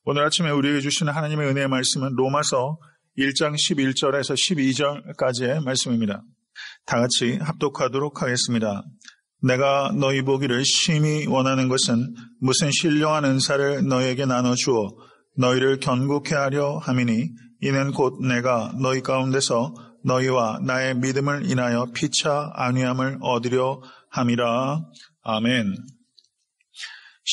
오늘 아침에 우리에게 주시는 하나님의 은혜의 말씀은 로마서 1장 11절에서 12절까지의 말씀입니다. 다 같이 합독하도록 하겠습니다. 내가 너희 보기를 심히 원하는 것은 무슨 신령한 은사를 너희에게 나눠주어 너희를 견고케 하려 함이니 이는 곧 내가 너희 가운데서 너희와 나의 믿음을 인하여 피차 안위함을 얻으려 함이라. 아멘.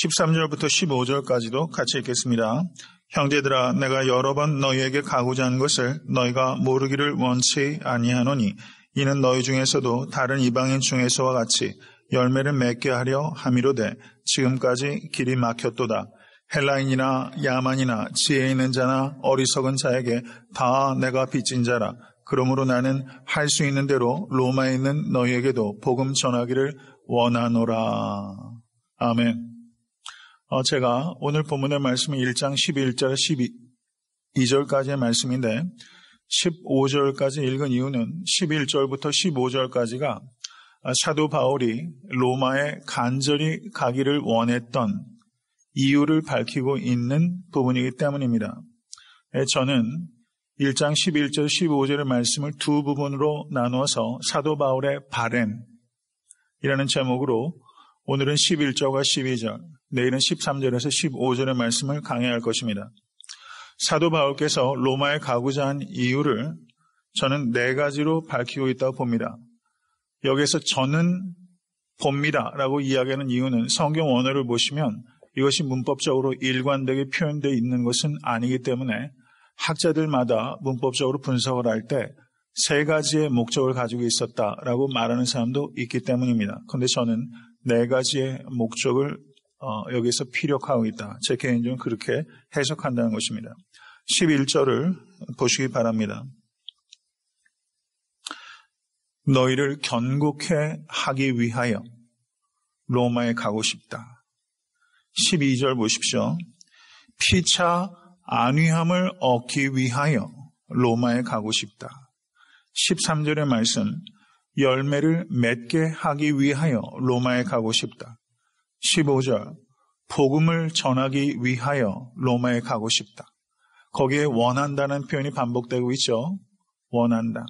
13절부터 15절까지도 같이 읽겠습니다. 형제들아, 내가 여러 번 너희에게 가고자 한 것을 너희가 모르기를 원치 아니하노니 이는 너희 중에서도 다른 이방인 중에서와 같이 열매를 맺게 하려 함이로되 지금까지 길이 막혔도다. 헬라인이나 야만이나 지혜 있는 자나 어리석은 자에게 다 내가 빚진 자라. 그러므로 나는 할 수 있는 대로 로마에 있는 너희에게도 복음 전하기를 원하노라. 아멘. 제가 오늘 본문의 말씀은 1장 11절 12절까지의 말씀인데 15절까지 읽은 이유는 11절부터 15절까지가 사도 바울이 로마에 간절히 가기를 원했던 이유를 밝히고 있는 부분이기 때문입니다. 저는 1장 11절 15절의 말씀을 두 부분으로 나누어서 사도 바울의 바램이라는 제목으로 오늘은 11절과 12절, 내일은 13절에서 15절의 말씀을 강해할 것입니다. 사도 바울께서 로마에 가고자 한 이유를 저는 네 가지로 밝히고 있다고 봅니다. 여기에서 저는 봅니다 라고 이야기하는 이유는 성경 원어를 보시면 이것이 문법적으로 일관되게 표현되어 있는 것은 아니기 때문에 학자들마다 문법적으로 분석을 할 때 세 가지의 목적을 가지고 있었다라고 말하는 사람도 있기 때문입니다. 그런데 저는 네 가지의 목적을 여기서 피력하고 있다. 제 개인적으로 그렇게 해석한다는 것입니다. 11절을 보시기 바랍니다. 너희를 견고케 하기 위하여 로마에 가고 싶다. 12절 보십시오. 피차 안위함을 얻기 위하여 로마에 가고 싶다. 13절의 말씀, 열매를 맺게 하기 위하여 로마에 가고 싶다. 15절, 복음을 전하기 위하여 로마에 가고 싶다. 거기에 원한다는 표현이 반복되고 있죠. 원한다.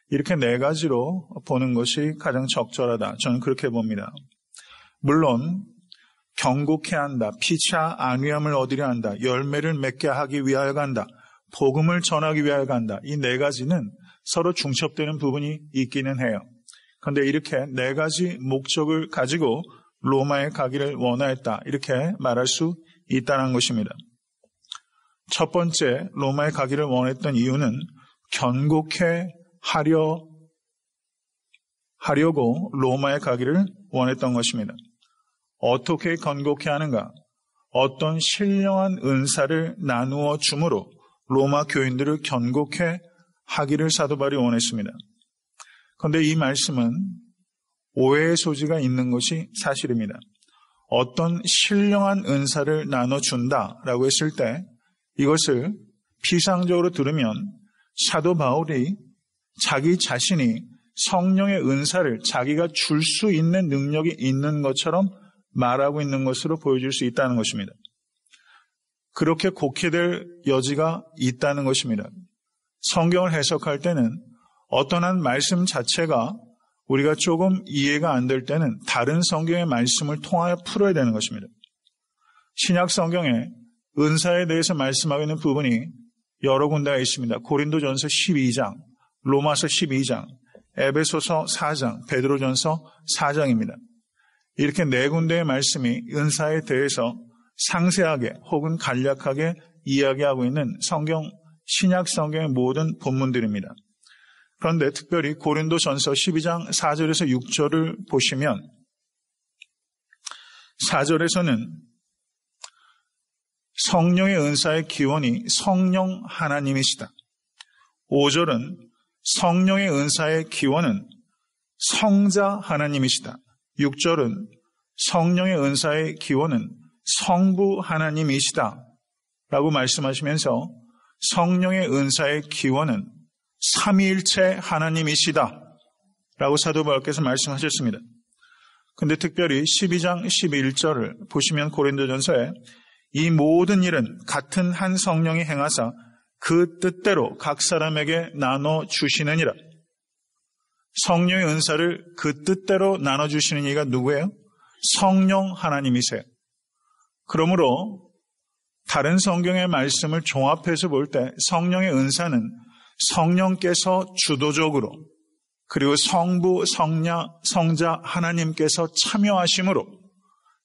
이렇게 네 가지로 보는 것이 가장 적절하다. 저는 그렇게 봅니다. 물론 견고케 한다. 피차 안위함을 얻으려 한다. 열매를 맺게 하기 위하여 간다. 복음을 전하기 위하여 간다. 이 네 가지는 서로 중첩되는 부분이 있기는 해요. 그런데 이렇게 네 가지 목적을 가지고 로마에 가기를 원하였다. 이렇게 말할 수 있다는 것입니다. 첫 번째, 로마에 가기를 원했던 이유는 견고케 하려고 로마에 가기를 원했던 것입니다. 어떻게 견고케 하는가? 어떤 신령한 은사를 나누어 줌으로 로마 교인들을 견고케 하기를 사도 바울이 원했습니다. 그런데 이 말씀은 오해의 소지가 있는 것이 사실입니다. 어떤 신령한 은사를 나눠준다라고 했을 때 이것을 피상적으로 들으면 사도 바울이 자기 자신이 성령의 은사를 자기가 줄 수 있는 능력이 있는 것처럼 말하고 있는 것으로 보여줄 수 있다는 것입니다. 그렇게 곡해될 여지가 있다는 것입니다. 성경을 해석할 때는 어떤 한 말씀 자체가 우리가 조금 이해가 안 될 때는 다른 성경의 말씀을 통하여 풀어야 되는 것입니다. 신약 성경에 은사에 대해서 말씀하고 있는 부분이 여러 군데가 있습니다. 고린도전서 12장, 로마서 12장, 에베소서 4장, 베드로전서 4장입니다. 이렇게 네 군데의 말씀이 은사에 대해서 상세하게 혹은 간략하게 이야기하고 있는 신약 성경의 모든 본문들입니다. 그런데 특별히 고린도전서 12장 4절에서 6절을 보시면 4절에서는 성령의 은사의 기원이 성령 하나님이시다. 5절은 성령의 은사의 기원은 성자 하나님이시다. 6절은 성령의 은사의 기원은 성부 하나님이시다 라고 말씀하시면서 성령의 은사의 기원은 삼위일체 하나님이시다 라고 사도 바울께서 말씀하셨습니다. 그런데 특별히 12장 11절을 보시면 고린도전서에 이 모든 일은 같은 한 성령이 행하사 그 뜻대로 각 사람에게 나눠주시느니라. 성령의 은사를 그 뜻대로 나눠주시는 이가 누구예요? 성령 하나님이세요. 그러므로 다른 성경의 말씀을 종합해서 볼 때 성령의 은사는 성령께서 주도적으로 그리고 성부, 성자 하나님께서 참여하심으로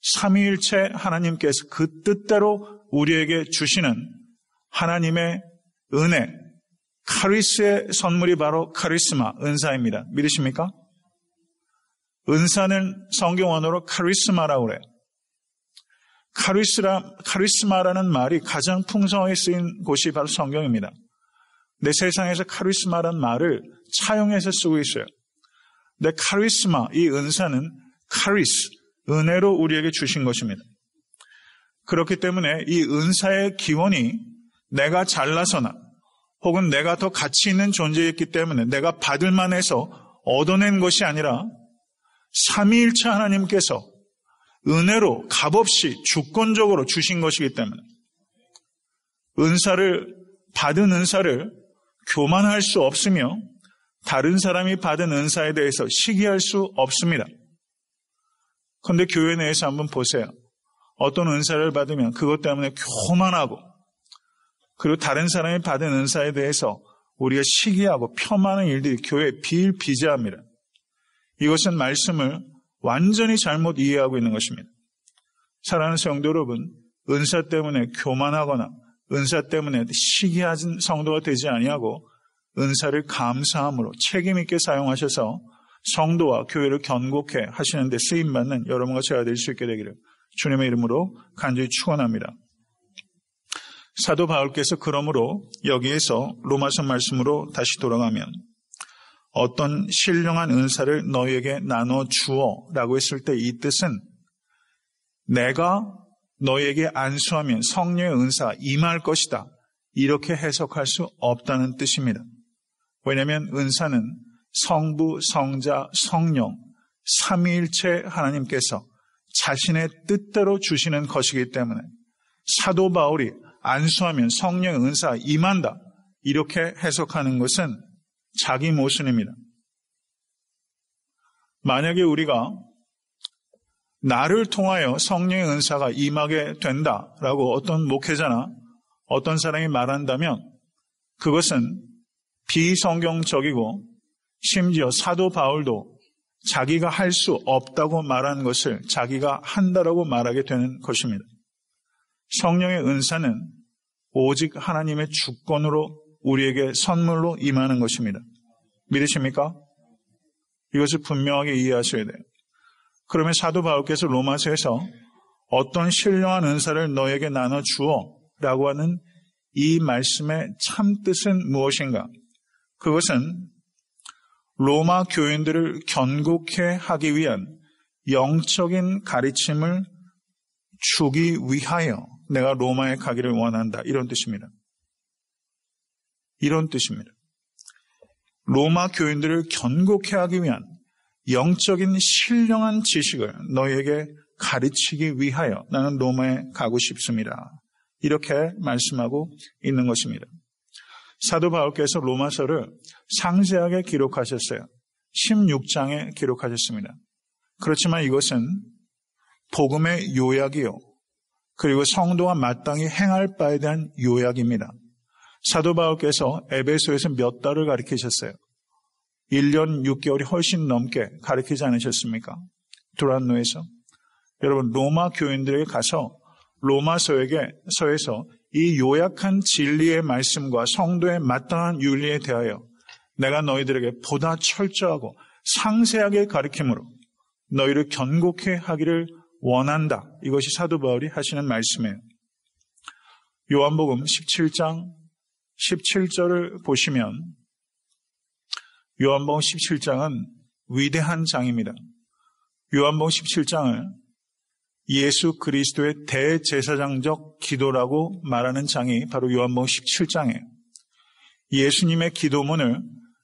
삼위일체 하나님께서 그 뜻대로 우리에게 주시는 하나님의 은혜, 카리스의 선물이 바로 카리스마, 은사입니다. 믿으십니까? 은사는 성경 언어로 카리스마라고 그래요. 카리스마라는 말이 가장 풍성하게 쓰인 곳이 바로 성경입니다. 내 세상에서 카리스마라는 말을 차용해서 쓰고 있어요. 근데 카리스마, 이 은사는 카리스, 은혜로 우리에게 주신 것입니다. 그렇기 때문에 이 은사의 기원이 내가 잘나서나 혹은 내가 더 가치 있는 존재였기 때문에 내가 받을 만해서 얻어낸 것이 아니라 삼위일체 하나님께서 은혜로 값없이 주권적으로 주신 것이기 때문에 받은 은사를 교만할 수 없으며 다른 사람이 받은 은사에 대해서 시기할 수 없습니다. 그런데 교회 내에서 한번 보세요. 어떤 은사를 받으면 그것 때문에 교만하고 그리고 다른 사람이 받은 은사에 대해서 우리가 시기하고 폄하하는 일들이 교회에 비일비재합니다. 이것은 말씀을 완전히 잘못 이해하고 있는 것입니다. 사랑하는 성도 여러분, 은사 때문에 교만하거나 은사 때문에 시기한 성도가 되지 아니하고 은사를 감사함으로 책임 있게 사용하셔서 성도와 교회를 견고케 하시는 데 쓰임받는 여러분과 제가 될 수 있게 되기를 주님의 이름으로 간절히 축원합니다. 사도 바울께서 그러므로 여기에서 로마서 말씀으로 다시 돌아가면 어떤 신령한 은사를 너희에게 나눠주어 라고 했을 때 이 뜻은 내가 너희에게 안수하면 성령의 은사가 임할 것이다. 이렇게 해석할 수 없다는 뜻입니다. 왜냐하면 은사는 성부, 성자, 성령, 삼위일체 하나님께서 자신의 뜻대로 주시는 것이기 때문에 사도 바울이 안수하면 성령의 은사가 임한다. 이렇게 해석하는 것은 자기 모순입니다. 만약에 우리가 나를 통하여 성령의 은사가 임하게 된다라고 어떤 목회자나 어떤 사람이 말한다면 그것은 비성경적이고 심지어 사도 바울도 자기가 할 수 없다고 말한 것을 자기가 한다라고 말하게 되는 것입니다. 성령의 은사는 오직 하나님의 주권으로 우리에게 선물로 임하는 것입니다. 믿으십니까? 이것을 분명하게 이해하셔야 돼요. 그러면 사도 바울께서 로마서에서 어떤 신령한 은사를 너에게 나눠주어 라고 하는 이 말씀의 참뜻은 무엇인가? 그것은 로마 교인들을 견고케 하기 위한 영적인 가르침을 주기 위하여 내가 로마에 가기를 원한다. 이런 뜻입니다. 이런 뜻입니다. 로마 교인들을 견고케 하기 위한 영적인 신령한 지식을 너희에게 가르치기 위하여 나는 로마에 가고 싶습니다. 이렇게 말씀하고 있는 것입니다. 사도 바울께서 로마서를 상세하게 기록하셨어요. 16장에 기록하셨습니다. 그렇지만 이것은 복음의 요약이요. 그리고 성도가 마땅히 행할 바에 대한 요약입니다. 사도 바울께서 에베소에서 몇 달을 가르치셨어요? 1년 6개월이 훨씬 넘게 가르치지 않으셨습니까? 두란노에서. 여러분, 로마 교인들에게 가서 로마서에서 이 요약한 진리의 말씀과 성도의 마땅한 윤리에 대하여 내가 너희들에게 보다 철저하고 상세하게 가르침으로 너희를 견고케 하기를 원한다. 이것이 사도 바울이 하시는 말씀이에요. 요한복음 17장 17절을 보시면 요한복음 17장은 위대한 장입니다. 요한복음 17장을 예수 그리스도의 대제사장적 기도라고 말하는 장이 바로 요한복음 17장이에요. 예수님의 기도문을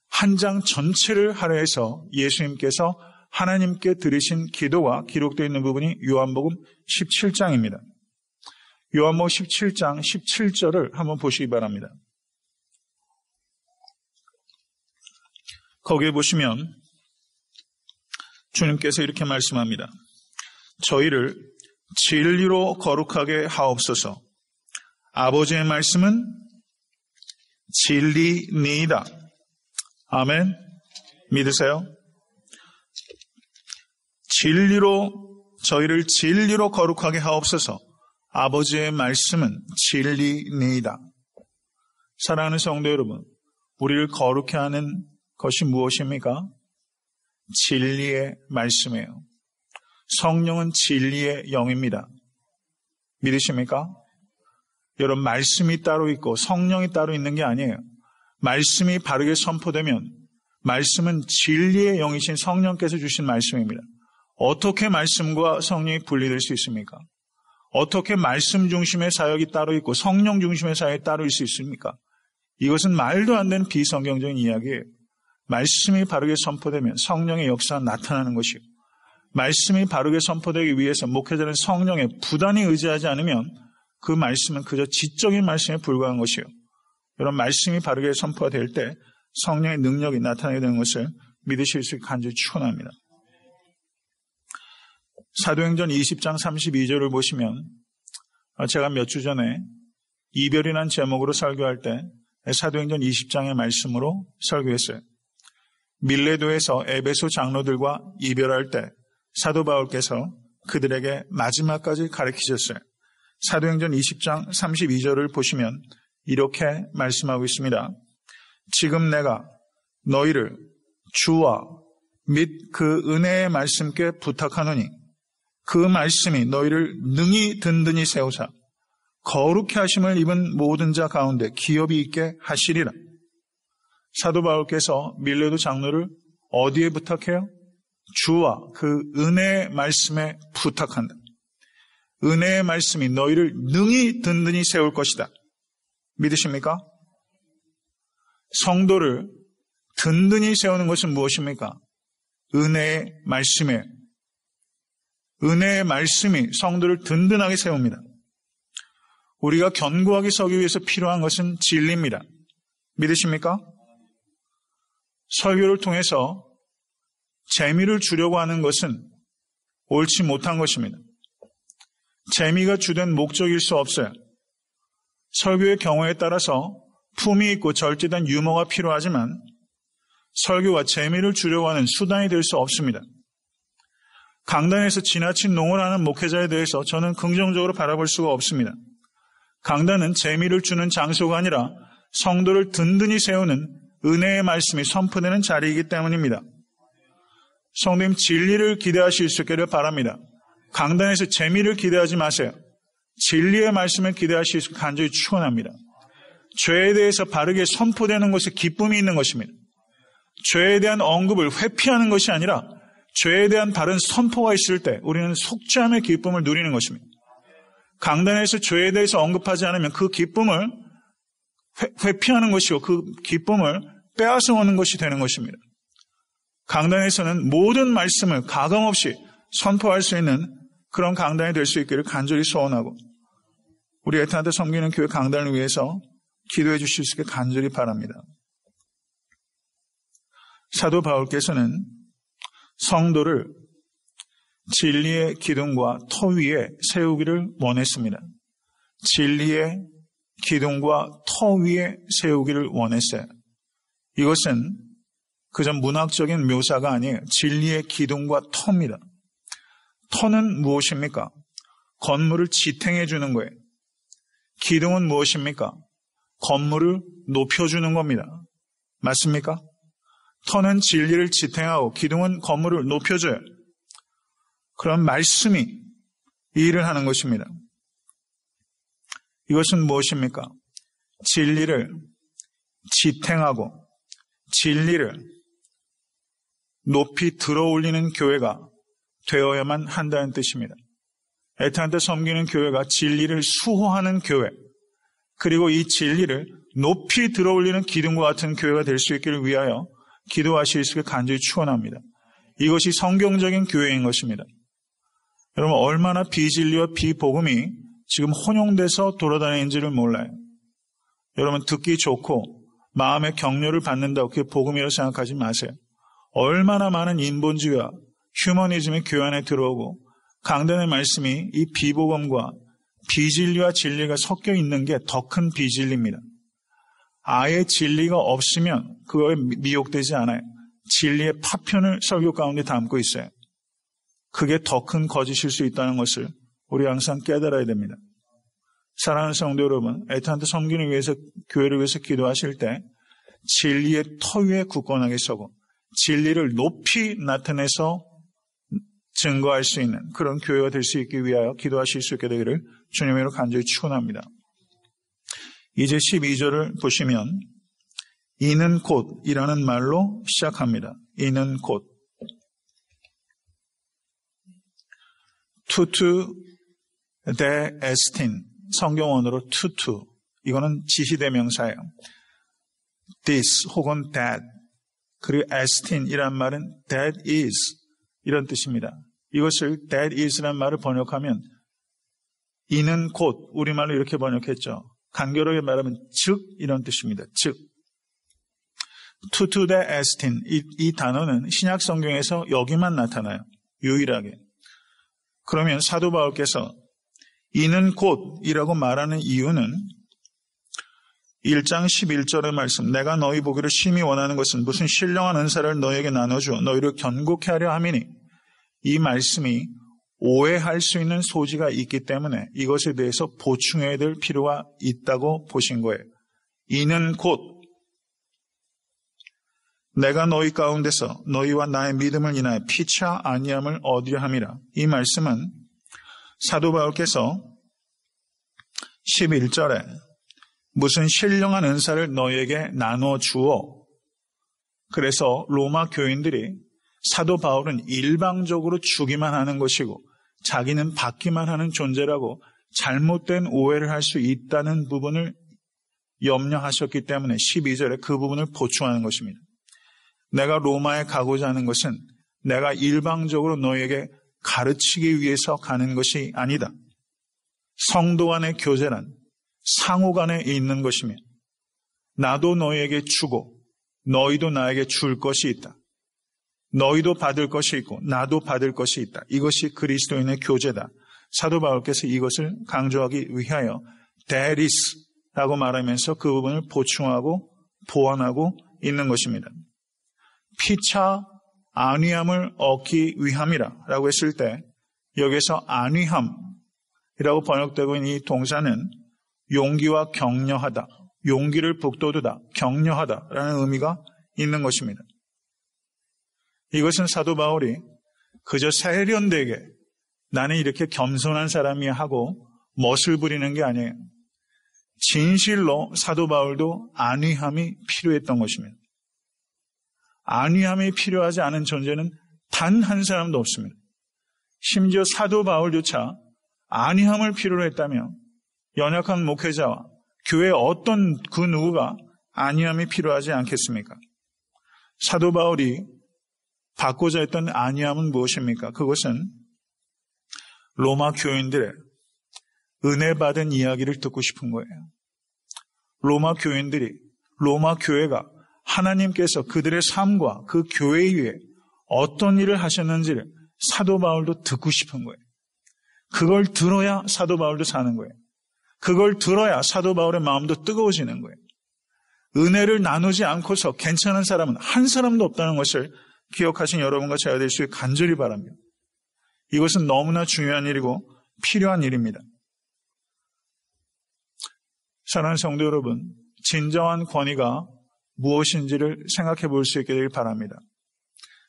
한 장 전체를 할애해서 예수님께서 하나님께 드리신 기도가 기록되어 있는 부분이 요한복음 17장입니다. 요한복음 17장 17절을 한번 보시기 바랍니다. 거기에 보시면 주님께서 이렇게 말씀합니다. 저희를 진리로 거룩하게 하옵소서. 아버지의 말씀은 진리니이다. 아멘. 믿으세요? 저희를 진리로 거룩하게 하옵소서. 아버지의 말씀은 진리니이다. 사랑하는 성도 여러분, 우리를 거룩해 하는 것이 무엇입니까? 진리의 말씀이에요. 성령은 진리의 영입니다. 믿으십니까? 여러분, 말씀이 따로 있고 성령이 따로 있는 게 아니에요. 말씀이 바르게 선포되면 말씀은 진리의 영이신 성령께서 주신 말씀입니다. 어떻게 말씀과 성령이 분리될 수 있습니까? 어떻게 말씀 중심의 사역이 따로 있고 성령 중심의 사역이 따로 있을 수 있습니까? 이것은 말도 안 되는 비성경적인 이야기예요. 말씀이 바르게 선포되면 성령의 역사가 나타나는 것이요. 말씀이 바르게 선포되기 위해서 목회자는 성령에 부단히 의지하지 않으면 그 말씀은 그저 지적인 말씀에 불과한 것이요. 여러분, 말씀이 바르게 선포가 될 때 성령의 능력이 나타나게 되는 것을 믿으실 수 있게 간절히 축원합니다. 사도행전 20장 32절을 보시면 제가 몇 주 전에 이별이라는 제목으로 설교할 때 사도행전 20장의 말씀으로 설교했어요. 밀레도에서 에베소 장로들과 이별할 때 사도 바울께서 그들에게 마지막까지 가르치셨어요. 사도행전 20장 32절을 보시면 이렇게 말씀하고 있습니다. 지금 내가 너희를 주와 및 그 은혜의 말씀께 부탁하노니 그 말씀이 너희를 능히 든든히 세우사 거룩해 하심을 입은 모든 자 가운데 기업이 있게 하시리라. 사도 바울께서 밀레도 장로를 어디에 부탁해요? 주와 그 은혜의 말씀에 부탁한다. 은혜의 말씀이 너희를 능히 든든히 세울 것이다. 믿으십니까? 성도를 든든히 세우는 것은 무엇입니까? 은혜의 말씀이에요. 은혜의 말씀이 성도를 든든하게 세웁니다. 우리가 견고하게 서기 위해서 필요한 것은 진리입니다. 믿으십니까? 설교를 통해서 재미를 주려고 하는 것은 옳지 못한 것입니다. 재미가 주된 목적일 수 없어요. 설교의 경우에 따라서 품위 있고 절제된 유머가 필요하지만 설교가 재미를 주려고 하는 수단이 될 수 없습니다. 강단에서 지나친 농언하는 목회자에 대해서 저는 긍정적으로 바라볼 수가 없습니다. 강단은 재미를 주는 장소가 아니라 성도를 든든히 세우는 은혜의 말씀이 선포되는 자리이기 때문입니다. 성도님, 진리를 기대하실 수 있기를 바랍니다. 강단에서 재미를 기대하지 마세요. 진리의 말씀을 기대하실 수 있기를 간절히 축원합니다. 죄에 대해서 바르게 선포되는 것에 기쁨이 있는 것입니다. 죄에 대한 언급을 회피하는 것이 아니라 죄에 대한 바른 선포가 있을 때 우리는 속죄함의 기쁨을 누리는 것입니다. 강단에서 죄에 대해서 언급하지 않으면 그 기쁨을 회피하는 것이고 그 기쁨을 빼앗아 오는 것이 되는 것입니다. 강단에서는 모든 말씀을 가감없이 선포할 수 있는 그런 강단이 될 수 있기를 간절히 소원하고 우리 에탄한테 섬기는 교회 강단을 위해서 기도해 주실 수 있게 간절히 바랍니다. 사도 바울께서는 성도를 진리의 기둥과 터 위에 세우기를 원했습니다. 진리의 기둥과 터 위에 세우기를 원했어요. 이것은 그저 문학적인 묘사가 아니에요. 진리의 기둥과 터입니다. 터는 무엇입니까? 건물을 지탱해 주는 거예요. 기둥은 무엇입니까? 건물을 높여주는 겁니다. 맞습니까? 터는 진리를 지탱하고 기둥은 건물을 높여줘요. 그런 말씀이 이 일을 하는 것입니다. 이것은 무엇입니까? 진리를 지탱하고 진리를 높이 들어올리는 교회가 되어야만 한다는 뜻입니다. 에탄한테 섬기는 교회가 진리를 수호하는 교회, 그리고 이 진리를 높이 들어올리는 기둥과 같은 교회가 될 수 있기를 위하여 기도하실 수 있게 간절히 축원합니다. 이것이 성경적인 교회인 것입니다. 여러분, 얼마나 비진리와 비복음이 지금 혼용돼서 돌아다니는지를 몰라요. 여러분 듣기 좋고 마음의 격려를 받는다고 그게 복음이라고 생각하지 마세요. 얼마나 많은 인본주의와 휴머니즘이 교회 안에 들어오고 강단의 말씀이 이 비복음과 비진리와 진리가 섞여 있는 게 더 큰 비진리입니다. 아예 진리가 없으면 그거에 미혹되지 않아요. 진리의 파편을 설교 가운데 담고 있어요. 그게 더 큰 거짓일 수 있다는 것을 우리 항상 깨달아야 됩니다. 사랑하는 성도 여러분, 애타한테 섬기는 위해서 교회를 위해서 기도하실 때 진리의 터 위에 굳건하게 서고 진리를 높이 나타내서 증거할 수 있는 그런 교회가 될 수 있기 위하여 기도하실 수 있게 되기를 주님으로 간절히 축원합니다. 이제 12절을 보시면 이는 곧이라는 말로 시작합니다. 이는 곧 투투 데 에스틴 성경원어로 투투 이거는 지시대명사예요. this 혹은 that 그리고 에스틴이란 말은 that is 이런 뜻입니다. 이것을 that is란 말을 번역하면 이는 곧 우리말로 이렇게 번역했죠. 간결하게 말하면 즉 이런 뜻입니다. 즉 투투 데 에스틴 이 단어는 신약 성경에서 여기만 나타나요. 유일하게. 그러면 사도 바울께서 이는 곧이라고 말하는 이유는 1장 11절의 말씀 내가 너희 보기를 심히 원하는 것은 무슨 신령한 은사를 너희에게 나눠주어 너희를 견고케 하려 함이니 이 말씀이 오해할 수 있는 소지가 있기 때문에 이것에 대해서 보충해야 될 필요가 있다고 보신 거예요. 이는 곧 내가 너희 가운데서 너희와 나의 믿음을 인하여 피차 아니함을 얻으려 함이라. 이 말씀은 사도 바울께서 11절에 무슨 신령한 은사를 너희에게 나눠 주어 그래서 로마 교인들이 사도 바울은 일방적으로 주기만 하는 것이고 자기는 받기만 하는 존재라고 잘못된 오해를 할 수 있다는 부분을 염려하셨기 때문에 12절에 그 부분을 보충하는 것입니다. 내가 로마에 가고자 하는 것은 내가 일방적으로 너희에게 가르치기 위해서 가는 것이 아니다. 성도 간의 교제란 상호 간에 있는 것이며 나도 너희에게 주고 너희도 나에게 줄 것이 있다. 너희도 받을 것이 있고 나도 받을 것이 있다. 이것이 그리스도인의 교제다. 사도 바울께서 이것을 강조하기 위하여 there is라고 말하면서 그 부분을 보충하고 보완하고 있는 것입니다. 피차 안위함을 얻기 위함이라 라고 했을 때 여기서 안위함이라고 번역되고 있는 이 동사는 용기와 격려하다, 용기를 북돋우다, 격려하다라는 의미가 있는 것입니다. 이것은 사도 바울이 그저 세련되게 나는 이렇게 겸손한 사람이야 하고 멋을 부리는 게 아니에요. 진실로 사도 바울도 안위함이 필요했던 것입니다. 안위함이 필요하지 않은 존재는 단 한 사람도 없습니다. 심지어 사도 바울조차 안위함을 필요로 했다며 연약한 목회자와 교회의 어떤 그 누구가 안위함이 필요하지 않겠습니까? 사도 바울이 받고자 했던 안위함은 무엇입니까? 그것은 로마 교인들의 은혜 받은 이야기를 듣고 싶은 거예요. 로마 교인들이, 로마 교회가 하나님께서 그들의 삶과 그 교회 위에 어떤 일을 하셨는지를 사도 바울도 듣고 싶은 거예요. 그걸 들어야 사도 바울도 사는 거예요. 그걸 들어야 사도 바울의 마음도 뜨거워지는 거예요. 은혜를 나누지 않고서 괜찮은 사람은 한 사람도 없다는 것을 기억하신 여러분과 제가 될 수 있게 간절히 바랍니다. 이것은 너무나 중요한 일이고 필요한 일입니다. 사랑하는 성도 여러분, 진정한 권위가 무엇인지를 생각해 볼 수 있게 되길 바랍니다.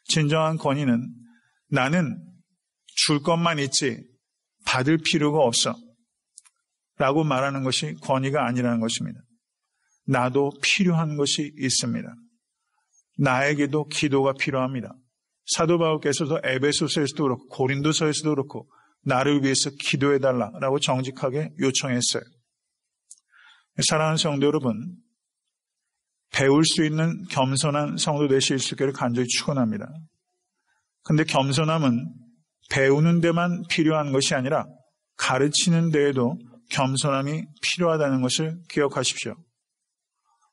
진정한 권위는 나는 줄 것만 있지 받을 필요가 없어 라고 말하는 것이 권위가 아니라는 것입니다. 나도 필요한 것이 있습니다. 나에게도 기도가 필요합니다. 사도 바울께서도 에베소서에서도 그렇고 고린도서에서도 그렇고 나를 위해서 기도해달라고 정직하게 요청했어요. 사랑하는 성도 여러분, 배울 수 있는 겸손한 성도 되실 수 있기를 간절히 축원합니다. 그런데 겸손함은 배우는 데만 필요한 것이 아니라 가르치는 데에도 겸손함이 필요하다는 것을 기억하십시오.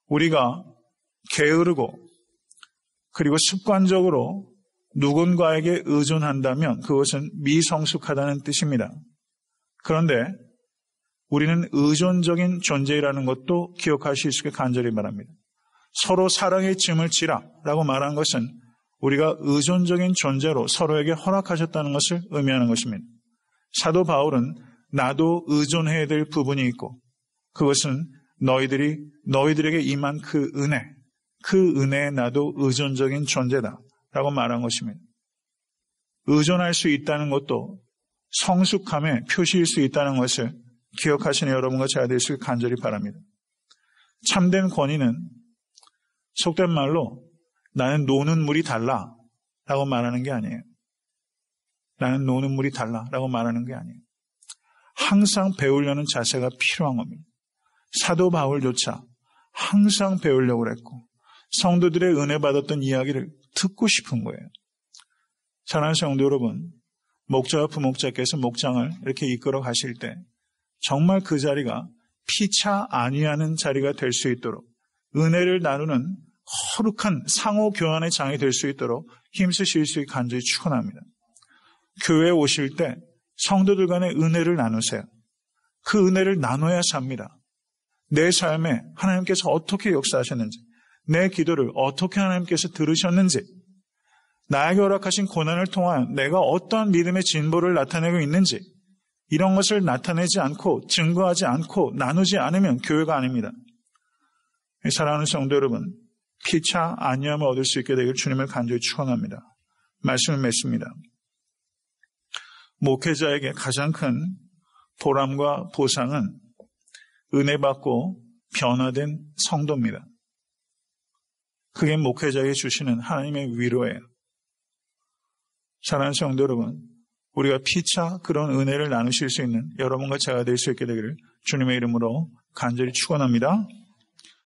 우리가 게으르고 그리고 습관적으로 누군가에게 의존한다면 그것은 미성숙하다는 뜻입니다. 그런데 우리는 의존적인 존재라는 것도 기억하실 수 있게 간절히 바랍니다. 서로 사랑의 짐을 지라라고 말한 것은 우리가 의존적인 존재로 서로에게 허락하셨다는 것을 의미하는 것입니다. 사도 바울은 나도 의존해야 될 부분이 있고 그것은 너희들에게 임한 그 은혜에 나도 의존적인 존재다라고 말한 것입니다. 의존할 수 있다는 것도 성숙함의 표시일 수 있다는 것을 기억하시는 여러분과 제가 될 수 있게 간절히 바랍니다. 참된 권위는 속된 말로 나는 노는 물이 달라라고 말하는 게 아니에요. 나는 노는 물이 달라라고 말하는 게 아니에요. 항상 배우려는 자세가 필요한 겁니다. 사도 바울조차 항상 배우려고 했고 성도들의 은혜 받았던 이야기를 듣고 싶은 거예요. 사랑하는 성도 여러분, 목자와 부목자께서 목장을 이렇게 이끌어 가실 때 정말 그 자리가 피차 아니하는 자리가 될 수 있도록 은혜를 나누는 거룩한 상호 교환의 장이 될 수 있도록 힘쓰실 수 있게 간절히 축원합니다. 교회에 오실 때 성도들 간의 은혜를 나누세요. 그 은혜를 나눠야 삽니다. 내 삶에 하나님께서 어떻게 역사하셨는지, 내 기도를 어떻게 하나님께서 들으셨는지, 나에게 허락하신 고난을 통한 내가 어떠한 믿음의 진보를 나타내고 있는지, 이런 것을 나타내지 않고 증거하지 않고 나누지 않으면 교회가 아닙니다. 사랑하는 성도 여러분, 피차 안위함을 얻을 수 있게 되길 주님을 간절히 축원합니다. 말씀을 맺습니다. 목회자에게 가장 큰 보람과 보상은 은혜 받고 변화된 성도입니다. 그게 목회자에게 주시는 하나님의 위로예요. 사랑하는 성도 여러분, 우리가 피차 그런 은혜를 나누실 수 있는 여러분과 제가 될 수 있게 되기를 주님의 이름으로 간절히 축원합니다.